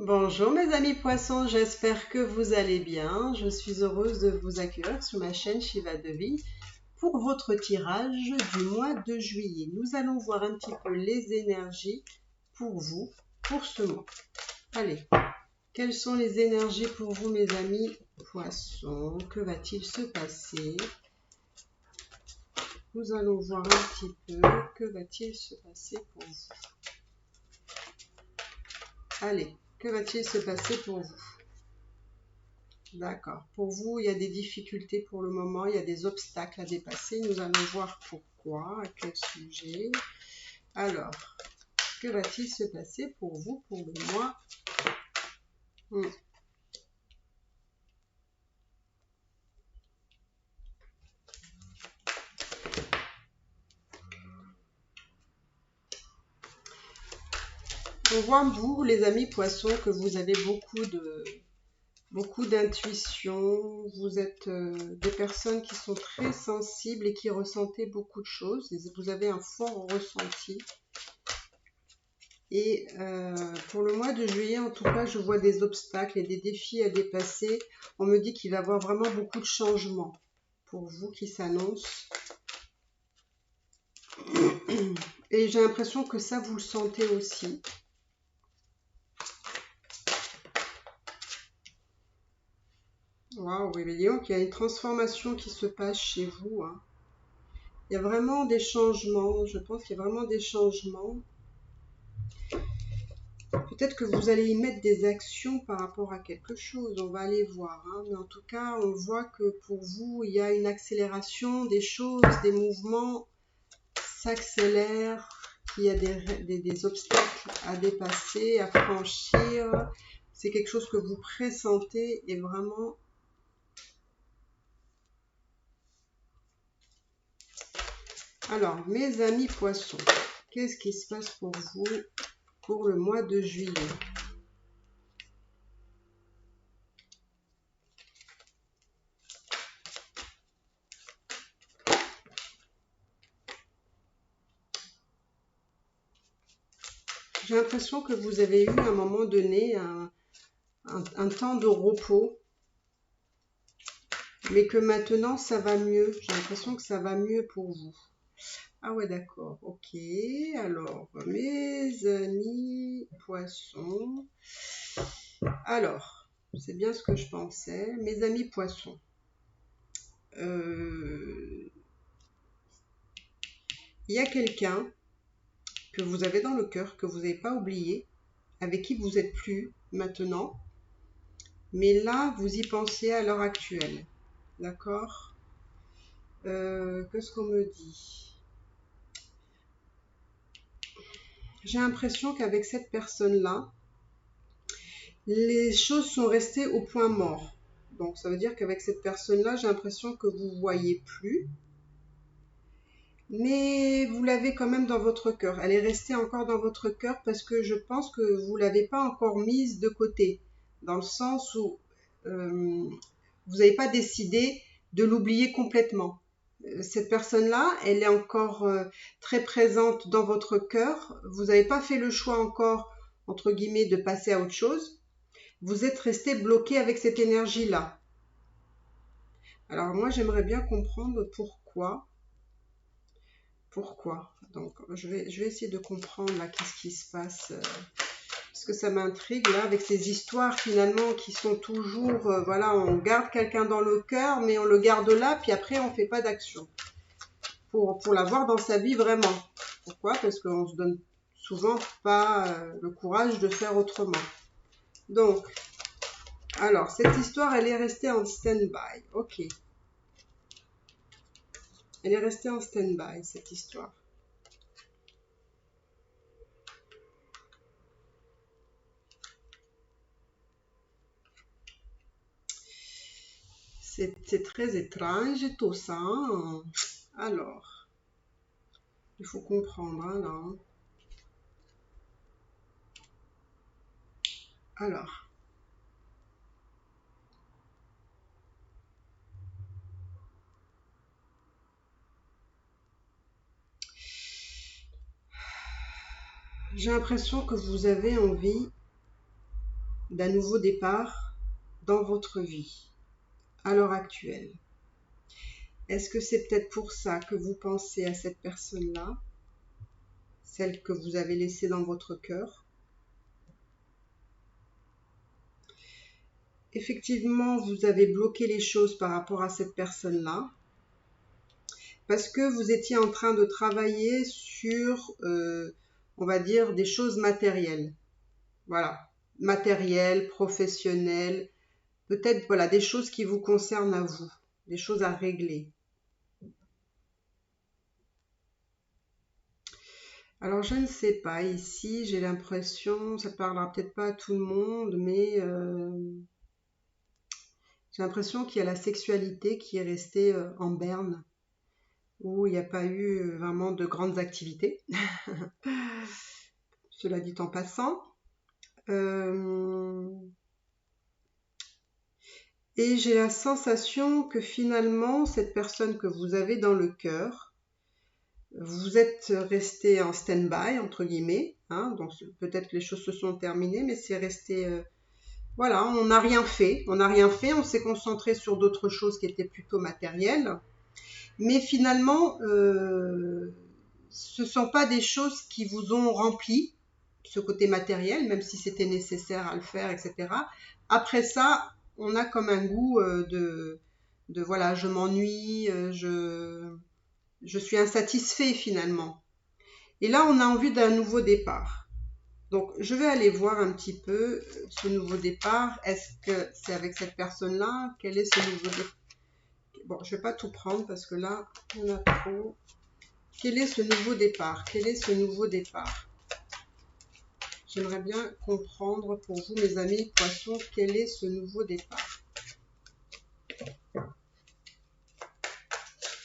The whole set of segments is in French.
Bonjour mes amis poissons, j'espère que vous allez bien. Je suis heureuse de vous accueillir sur ma chaîne Shiva Devi pour votre tirage du mois de juillet. Nous allons voir un petit peu les énergies pour vous, pour ce mois. Allez, quelles sont les énergies pour vous mes amis poissons? Que va-t-il se passer? Nous allons voir un petit peu que va-t-il se passer pour vous. Allez, que va-t-il se passer pour vous? D'accord. Pour vous, il y a des difficultés pour le moment, il y a des obstacles à dépasser. Nous allons voir pourquoi, à quel sujet. Alors, que va-t-il se passer pour vous pour le mois? On voit, vous, les amis poissons, que vous avez beaucoup d'intuition. Vous êtes des personnes qui sont très sensibles et qui ressentez beaucoup de choses. Vous avez un fort ressenti. Et pour le mois de juillet, en tout cas, je vois des obstacles et des défis à dépasser. On me dit qu'il va y avoir vraiment beaucoup de changements pour vous qui s'annoncent. Et j'ai l'impression que ça, vous le sentez aussi. Waouh, oui, donc il y a une transformation qui se passe chez vous. Hein. Il y a vraiment des changements. Je pense qu'il y a vraiment des changements. Peut-être que vous allez y mettre des actions par rapport à quelque chose, on va aller voir. Hein. Mais en tout cas, on voit que pour vous, il y a une accélération des choses, des mouvements s'accélèrent, qu'il y a des obstacles à dépasser, à franchir. C'est quelque chose que vous pressentez et vraiment... Alors, mes amis poissons, qu'est-ce qui se passe pour vous pour le mois de juillet? J'ai l'impression que vous avez eu à un moment donné un temps de repos, mais que maintenant ça va mieux. J'ai l'impression que ça va mieux pour vous. Ah ouais, d'accord, ok. Alors, mes amis poissons. Alors, c'est bien ce que je pensais. Mes amis poissons. Il y a quelqu'un que vous avez dans le cœur, que vous n'avez pas oublié, avec qui vous n'êtes plus maintenant. Mais là, vous y pensez à l'heure actuelle. D'accord? Qu'est-ce qu'on me dit? J'ai l'impression qu'avec cette personne-là, les choses sont restées au point mort. Donc, ça veut dire qu'avec cette personne-là, j'ai l'impression que vous ne voyez plus. Mais vous l'avez quand même dans votre cœur. Elle est restée encore dans votre cœur parce que je pense que vous ne l'avez pas encore mise de côté. Dans le sens où vous n'avez pas décidé de l'oublier complètement. Cette personne-là, elle est encore très présente dans votre cœur. Vous n'avez pas fait le choix encore, entre guillemets, de passer à autre chose. Vous êtes resté bloqué avec cette énergie-là. Alors moi, j'aimerais bien comprendre pourquoi. Pourquoi? Donc, je vais essayer de comprendre là, qu'est-ce qui se passe. Parce que ça m'intrigue là, avec ces histoires finalement qui sont toujours, voilà, on garde quelqu'un dans le cœur, mais on le garde là, puis après on ne fait pas d'action. Pour l'avoir dans sa vie vraiment. Pourquoi? Parce qu'on se donne souvent pas le courage de faire autrement. Donc, alors, cette histoire, elle est restée en stand-by. Ok. Elle est restée en stand-by, cette histoire. C'est très étrange tout ça. Hein. Alors, il faut comprendre, hein, là. Alors, j'ai l'impression que vous avez envie d'un nouveau départ dans votre vie à l'heure actuelle. Est-ce que c'est peut-être pour ça que vous pensez à cette personne-là, celle que vous avez laissée dans votre cœur? Effectivement, vous avez bloqué les choses par rapport à cette personne-là, parce que vous étiez en train de travailler sur, on va dire, des choses matérielles. Voilà, matérielles, professionnelles, peut-être voilà, des choses qui vous concernent à vous, des choses à régler. Alors je ne sais pas, ici j'ai l'impression, ça parlera peut-être pas à tout le monde, mais j'ai l'impression qu'il y a la sexualité qui est restée en berne, où il n'y a pas eu vraiment de grandes activités, cela dit en passant. Et j'ai la sensation que finalement, cette personne que vous avez dans le cœur, vous êtes resté en stand-by, entre guillemets, hein, donc peut-être que les choses se sont terminées, mais c'est resté... voilà, on n'a rien fait, on s'est concentré sur d'autres choses qui étaient plutôt matérielles, mais finalement, ce ne sont pas des choses qui vous ont rempli, ce côté matériel, même si c'était nécessaire à le faire, etc. Après ça, on a comme un goût de voilà, je m'ennuie, je suis insatisfait finalement. Et là, on a envie d'un nouveau départ. Donc, je vais aller voir un petit peu ce nouveau départ. Est-ce que c'est avec cette personne-là? Quel est ce nouveau départ? Bon, je ne vais pas tout prendre parce que là, on a trop. Quel est ce nouveau départ? Quel est ce nouveau départ? J'aimerais bien comprendre pour vous, mes amis poissons, quel est ce nouveau départ?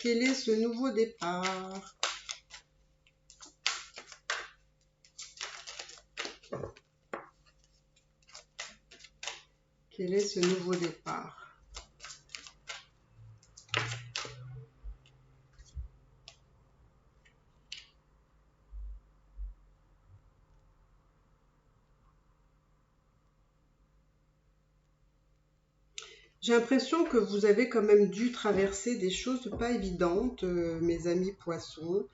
Quel est ce nouveau départ? Quel est ce nouveau départ? J'ai l'impression que vous avez quand même dû traverser des choses pas évidentes, mes amis poissons.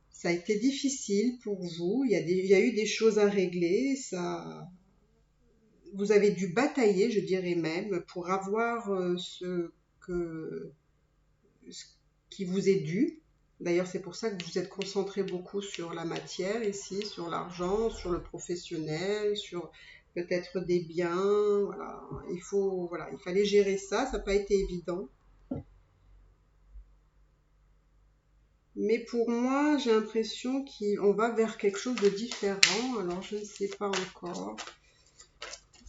Ça a été difficile pour vous, il y a eu des choses à régler, vous avez dû batailler, je dirais même, pour avoir ce qui vous est dû. D'ailleurs, c'est pour ça que vous êtes concentré beaucoup sur la matière ici, sur l'argent, sur le professionnel, sur peut-être des biens. Voilà. Il fallait gérer ça, ça n'a pas été évident. Mais pour moi, j'ai l'impression qu'on va vers quelque chose de différent. Alors, je ne sais pas encore.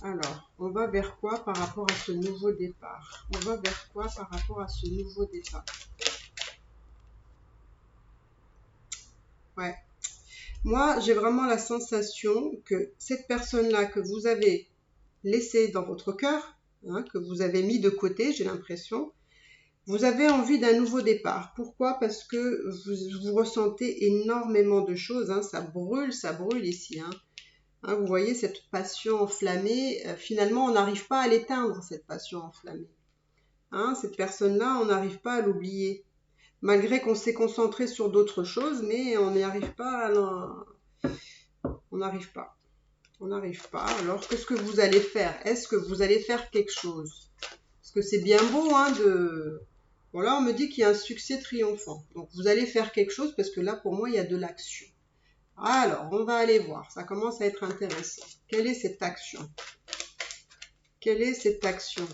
Alors, on va vers quoi par rapport à ce nouveau départ? On va vers quoi par rapport à ce nouveau départ? Ouais. Moi, j'ai vraiment la sensation que cette personne-là que vous avez laissée dans votre cœur, hein, que vous avez mis de côté, j'ai l'impression, vous avez envie d'un nouveau départ. Pourquoi? Parce que vous ressentez énormément de choses, hein, ça brûle ici. Hein, vous voyez cette passion enflammée, finalement on n'arrive pas à l'éteindre, cette passion enflammée. Hein, cette personne-là, on n'arrive pas à l'oublier. Malgré qu'on s'est concentré sur d'autres choses, mais on n'y arrive pas on n'arrive pas. On n'arrive pas. Alors, qu'est-ce que vous allez faire? Est-ce que vous allez faire quelque chose? Parce que c'est bien beau, hein, Bon, là, on me dit qu'il y a un succès triomphant. Donc, vous allez faire quelque chose parce que là, pour moi, il y a de l'action. Alors, on va aller voir. Ça commence à être intéressant. Quelle est cette action? Quelle est cette action?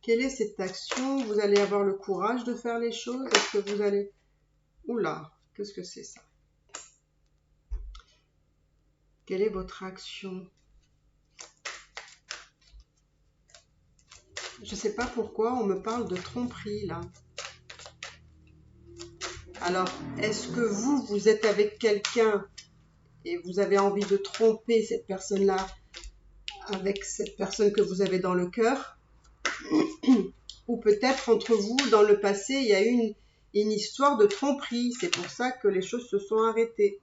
Quelle est cette action? Vous allez avoir le courage de faire les choses? Est-ce que vous allez... Oula, qu'est-ce que c'est ça? Quelle est votre action? Je ne sais pas pourquoi on me parle de tromperie là. Alors, est-ce que vous êtes avec quelqu'un et vous avez envie de tromper cette personne-là avec cette personne que vous avez dans le cœur? Ou peut-être entre vous, dans le passé, il y a eu une histoire de tromperie. C'est pour ça que les choses se sont arrêtées.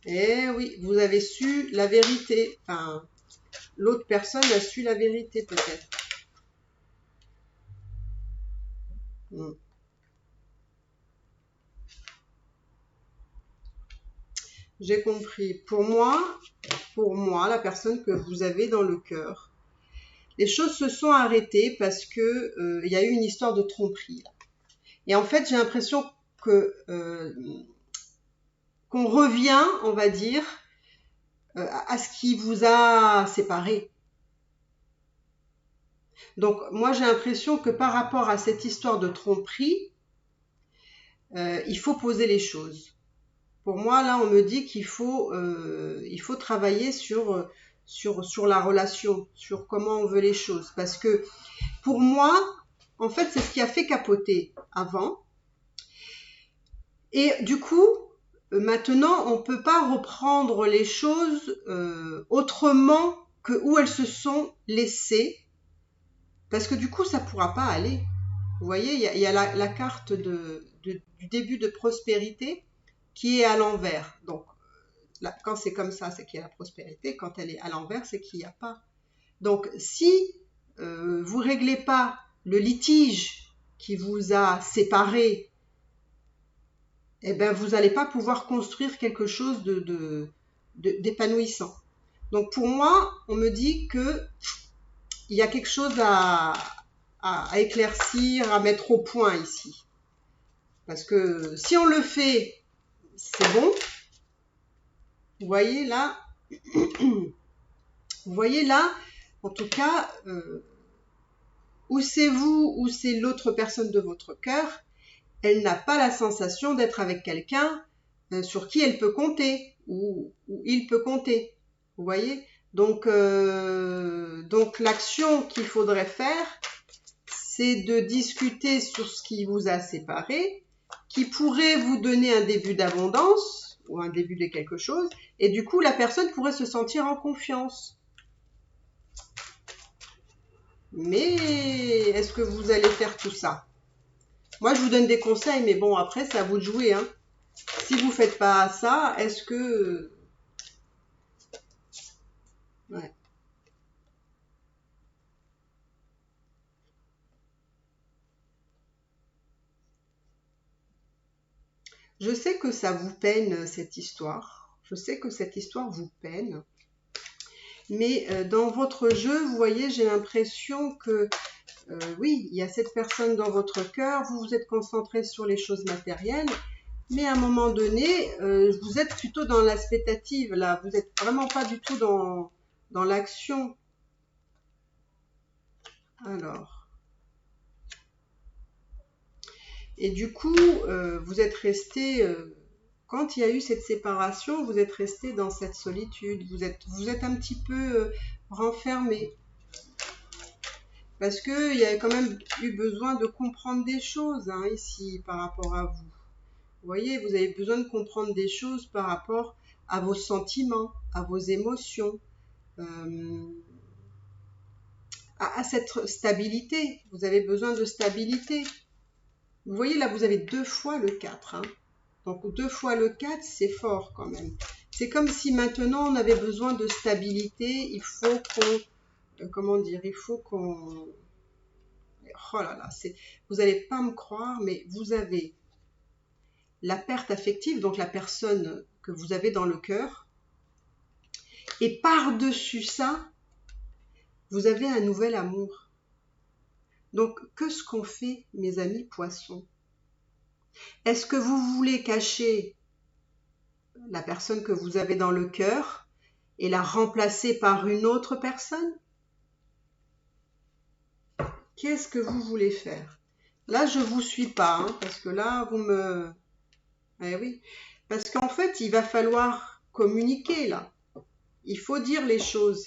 Eh oui, vous avez su la vérité. Enfin, l'autre personne a su la vérité peut-être. Hmm. J'ai compris. Pour moi, la personne que vous avez dans le cœur, les choses se sont arrêtées parce que il y a eu une histoire de tromperie là. Et en fait, j'ai l'impression que qu'on revient, on va dire, à ce qui vous a séparé. Donc moi, j'ai l'impression que par rapport à cette histoire de tromperie, il faut poser les choses. Pour moi, là, on me dit il faut travailler sur la relation, sur comment on veut les choses. Parce que pour moi, en fait, c'est ce qui a fait capoter avant. Et du coup, maintenant, on ne peut pas reprendre les choses autrement que où elles se sont laissées. Parce que du coup, ça ne pourra pas aller. Vous voyez, il y a la carte du début de prospérité qui est à l'envers. Donc, là, quand c'est comme ça, c'est qu'il y a la prospérité. Quand elle est à l'envers, c'est qu'il n'y a pas. Donc, si vous ne réglez pas le litige qui vous a séparé, eh ben, vous n'allez pas pouvoir construire quelque chose d'épanouissant. Donc, pour moi, on me dit que il y a quelque chose à éclaircir, à mettre au point ici. Parce que si on le fait, c'est bon. Vous voyez là, en tout cas, ou c'est vous ou c'est l'autre personne de votre cœur, elle n'a pas la sensation d'être avec quelqu'un sur qui elle peut compter ou il peut compter. Vous voyez, donc l'action qu'il faudrait faire, c'est de discuter sur ce qui vous a séparé, qui pourrait vous donner un début d'abondance ou un début de quelque chose, et du coup la personne pourrait se sentir en confiance. Mais est-ce que vous allez faire tout ça? Moi je vous donne des conseils, mais bon après c'est à vous de jouer, hein. Si vous faites pas ça, est-ce que... Ouais. Je sais que ça vous peine cette histoire. Je sais que cette histoire vous peine. Mais dans votre jeu, vous voyez, j'ai l'impression que oui, il y a cette personne dans votre cœur, vous vous êtes concentré sur les choses matérielles, mais à un moment donné, vous êtes plutôt dans l'expectative, là, vous n'êtes vraiment pas du tout dans l'action. Alors, et du coup, vous êtes resté, quand il y a eu cette séparation, vous êtes resté dans cette solitude, vous êtes un petit peu renfermé. Parce qu'il y a quand même eu besoin de comprendre des choses hein, ici par rapport à vous. Vous voyez, vous avez besoin de comprendre des choses par rapport à vos sentiments, à vos émotions, à cette stabilité. Vous avez besoin de stabilité. Vous voyez, là, vous avez 2 fois le 4. Hein. Donc, 2 fois le 4, c'est fort quand même. C'est comme si maintenant, on avait besoin de stabilité. Il faut qu'on... comment dire? Il faut qu'on... Oh là là, vous n'allez pas me croire, mais vous avez la perte affective, donc la personne que vous avez dans le cœur, et par-dessus ça, vous avez un nouvel amour. Donc, qu'est-ce qu'on fait, mes amis poissons? Est-ce que vous voulez cacher la personne que vous avez dans le cœur et la remplacer par une autre personne? Qu'est-ce que vous voulez faire? Là, je ne vous suis pas, hein, parce que là, vous me... Eh oui, parce qu'en fait, il va falloir communiquer, là. Il faut dire les choses.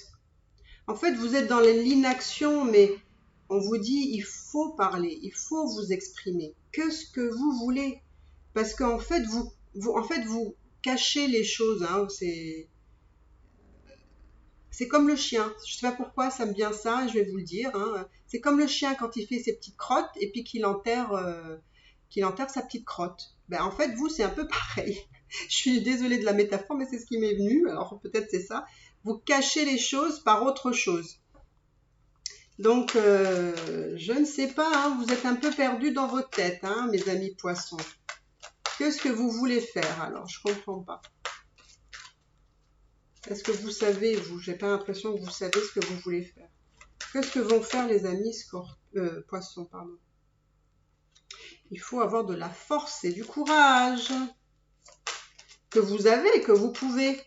En fait, vous êtes dans l'inaction, mais on vous dit, il faut parler, il faut vous exprimer. Qu'est-ce que vous voulez? Parce qu'en fait, vous cachez les choses. Hein, c'est comme le chien. Je ne sais pas pourquoi ça me vient ça, je vais vous le dire. Hein. C'est comme le chien quand il fait ses petites crottes et puis qu'il enterre sa petite crotte. Ben, en fait, vous, c'est un peu pareil. Je suis désolée de la métaphore, mais c'est ce qui m'est venu. Alors peut-être c'est ça. Vous cachez les choses par autre chose. Donc, je ne sais pas, hein, vous êtes un peu perdu dans votre tête, hein, mes amis poissons. Qu'est-ce que vous voulez faire alors? Je comprends pas. Est-ce que vous savez, vous? J'ai pas l'impression que vous savez ce que vous voulez faire. Qu'est-ce que vont faire les amis poissons, pardon. Il faut avoir de la force et du courage. Que vous avez, que vous pouvez.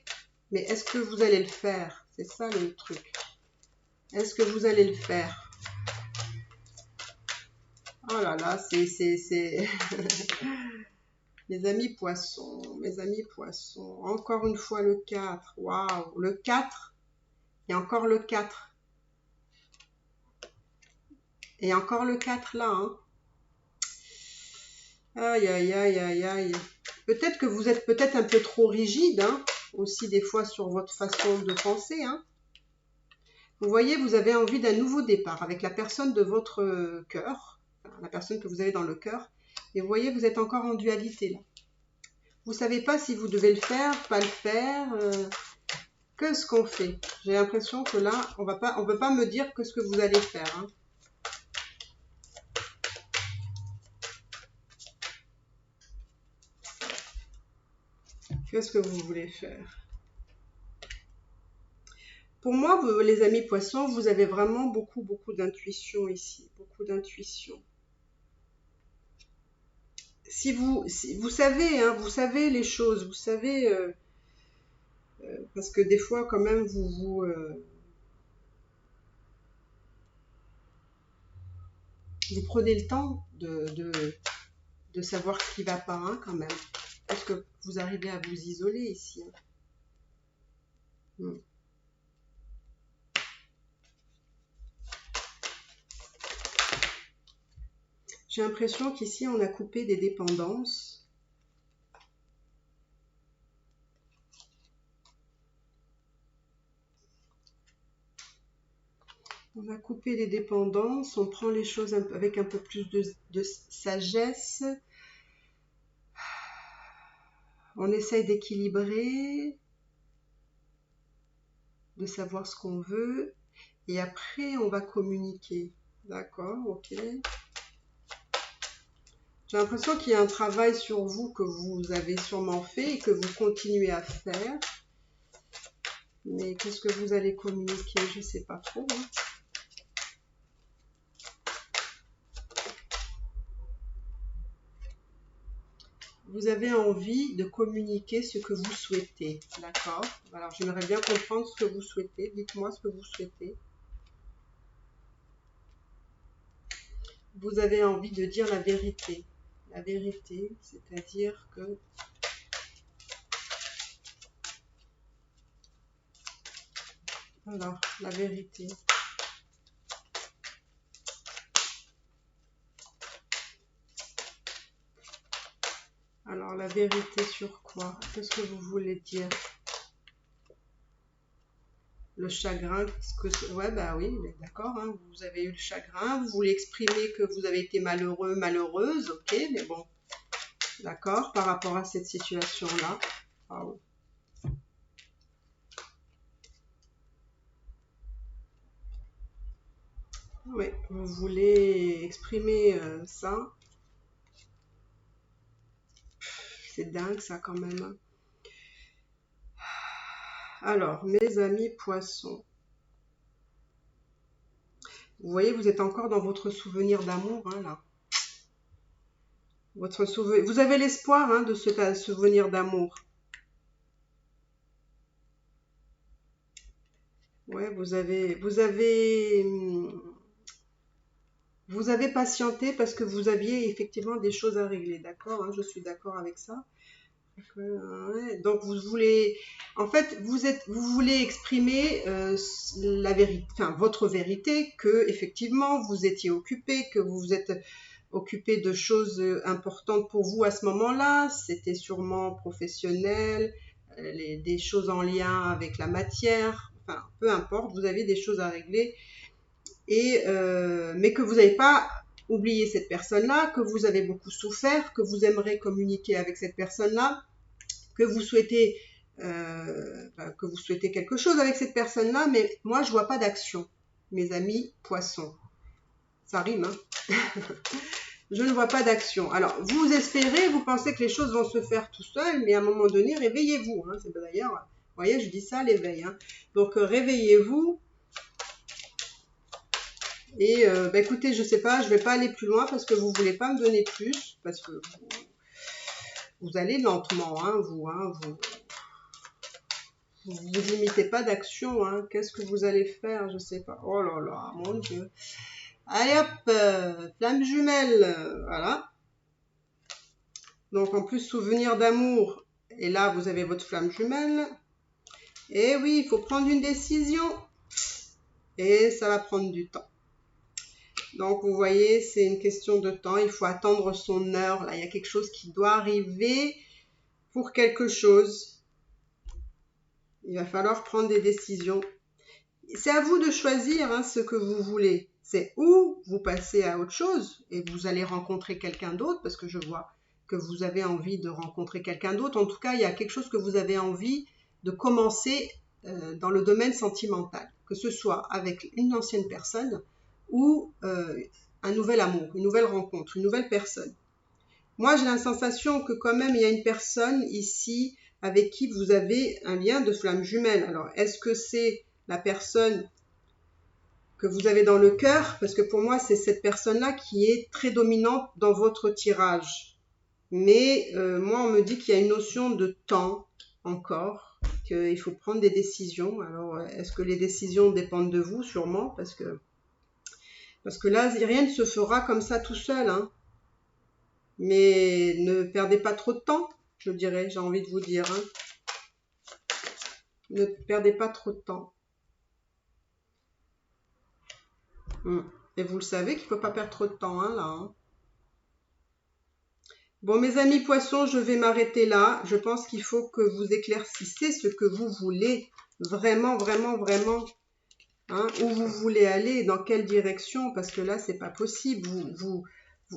Mais est-ce que vous allez le faire? C'est ça le truc. Est-ce que vous allez le faire? Oh là là, c'est... Mes amis poissons, encore une fois le 4, waouh, le 4, et encore le 4, et encore le 4 là, hein. Aïe, aïe, aïe, aïe, aïe. Peut-être que vous êtes peut-être un peu trop rigide, hein, aussi des fois sur votre façon de penser, hein. Vous voyez, vous avez envie d'un nouveau départ avec la personne de votre cœur, la personne que vous avez dans le cœur, et vous voyez, vous êtes encore en dualité là. Vous savez pas si vous devez le faire, pas le faire. Qu'est-ce qu'on fait? J'ai l'impression que là, on peut pas me dire que ce que vous allez faire, hein. Qu'est-ce que vous voulez faire? Pour moi, les amis poissons, vous avez vraiment beaucoup d'intuition ici, beaucoup d'intuition. Si vous savez, hein, vous savez les choses, vous savez, parce que des fois, quand même, vous prenez le temps de savoir ce qui va pas, hein, quand même. Parce que vous arrivez à vous isoler ici, hein. J'ai l'impression qu'ici, on a coupé des dépendances. On va couper les dépendances, on prend les choses avec un peu plus de sagesse. On essaye d'équilibrer, de savoir ce qu'on veut. Et après, on va communiquer. D'accord, ok. J'ai l'impression qu'il y a un travail sur vous que vous avez sûrement fait et que vous continuez à faire. Mais qu'est-ce que vous allez communiquer? Je ne sais pas trop, hein. Vous avez envie de communiquer ce que vous souhaitez, d'accord? Alors, j'aimerais bien comprendre ce que vous souhaitez. Dites-moi ce que vous souhaitez. Vous avez envie de dire la vérité. La vérité, c'est-à-dire que... Alors, la vérité. Alors, la vérité sur quoi? Qu'est-ce que vous voulez dire? Le chagrin, ouais, bah oui, d'accord, hein, vous avez eu le chagrin, vous voulez exprimer que vous avez été malheureux, malheureuse, ok, mais bon, d'accord, par rapport à cette situation-là. Wow. Oui, vous voulez exprimer ça. C'est dingue ça quand même, hein. Alors, mes amis poissons, vous voyez, vous êtes encore dans votre souvenir d'amour, hein, là. Votre souvenir, vous avez l'espoir, hein, de ce souvenir d'amour. Ouais, vous avez patienté parce que vous aviez effectivement des choses à régler, d'accord, hein, je suis d'accord avec ça. Ouais, donc vous voulez, en fait, vous voulez exprimer la vérité, enfin votre vérité, que effectivement vous étiez occupé, que vous vous êtes occupé de choses importantes pour vous à ce moment-là. C'était sûrement professionnel, des choses en lien avec la matière, enfin peu importe. Vous avez des choses à régler, mais que vous n'avez pas oublié cette personne-là, que vous avez beaucoup souffert, que vous aimeriez communiquer avec cette personne-là, que vous souhaitez quelque chose avec cette personne-là, mais moi je vois pas d'action, mes amis poissons. Ça rime, hein. Je ne vois pas d'action. Alors, vous espérez, vous pensez que les choses vont se faire tout seul, mais à un moment donné, réveillez-vous. Hein. C'est d'ailleurs, vous voyez, je dis ça, l'éveil. Hein. Donc, réveillez-vous. Et écoutez, je sais pas, je vais pas aller plus loin parce que vous voulez pas me donner plus, parce que vous allez lentement, hein, vous imitez pas d'action. Hein. Qu'est-ce que vous allez faire? Je sais pas. Oh là là, mon Dieu. Allez hop, flamme jumelle, voilà. Donc en plus, souvenir d'amour. Et là, vous avez votre flamme jumelle. Et oui, il faut prendre une décision. Et ça va prendre du temps. Donc vous voyez, c'est une question de temps. Il faut attendre son heure. Là, il y a quelque chose qui doit arriver pour quelque chose. Il va falloir prendre des décisions. C'est à vous de choisir hein, ce que vous voulez. C'est où vous passez à autre chose et vous allez rencontrer quelqu'un d'autre parce que je vois que vous avez envie de rencontrer quelqu'un d'autre. En tout cas, il y a quelque chose que vous avez envie de commencer dans le domaine sentimental, que ce soit avec une ancienne personne ou un nouvel amour, une nouvelle rencontre, une nouvelle personne. Moi, j'ai la sensation que quand même, il y a une personne ici avec qui vous avez un lien de flamme jumelle. Alors, est-ce que c'est la personne que vous avez dans le cœur? Parce que pour moi, c'est cette personne-là qui est très dominante dans votre tirage. Mais moi, on me dit qu'il y a une notion de temps encore, qu'il faut prendre des décisions. Alors, est-ce que les décisions dépendent de vous? Sûrement, parce que là, rien ne se fera comme ça tout seul. Hein. Mais ne perdez pas trop de temps, je dirais, j'ai envie de vous dire. Hein. Ne perdez pas trop de temps. Et vous le savez qu'il ne faut pas perdre trop de temps, hein, là. Hein. Bon, mes amis poissons, je vais m'arrêter là. Je pense qu'il faut que vous éclaircissiez ce que vous voulez. Vraiment, vraiment, vraiment. Hein, où vous voulez aller, dans quelle direction. Parce que là, c'est pas possible.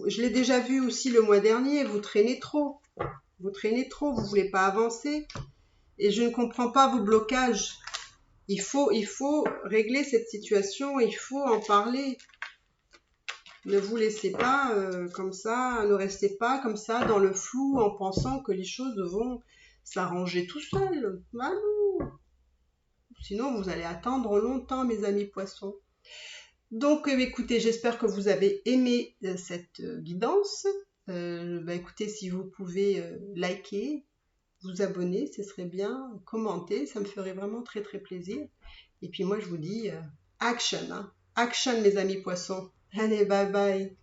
Je l'ai déjà vu aussi le mois dernier. Vous traînez trop. Vous traînez trop. Vous voulez pas avancer. Et je ne comprends pas vos blocages. Il faut régler cette situation. Il faut en parler. Ne vous laissez pas comme ça, ne restez pas comme ça dans le flou en pensant que les choses vont s'arranger tout seul. Bah non. Sinon, vous allez attendre longtemps, mes amis poissons. Donc, écoutez, j'espère que vous avez aimé cette guidance. Écoutez, si vous pouvez liker, vous abonner, ce serait bien, commenter, ça me ferait vraiment très très plaisir. Et puis moi, je vous dis action, hein. Action, mes amis poissons. Allez, bye bye.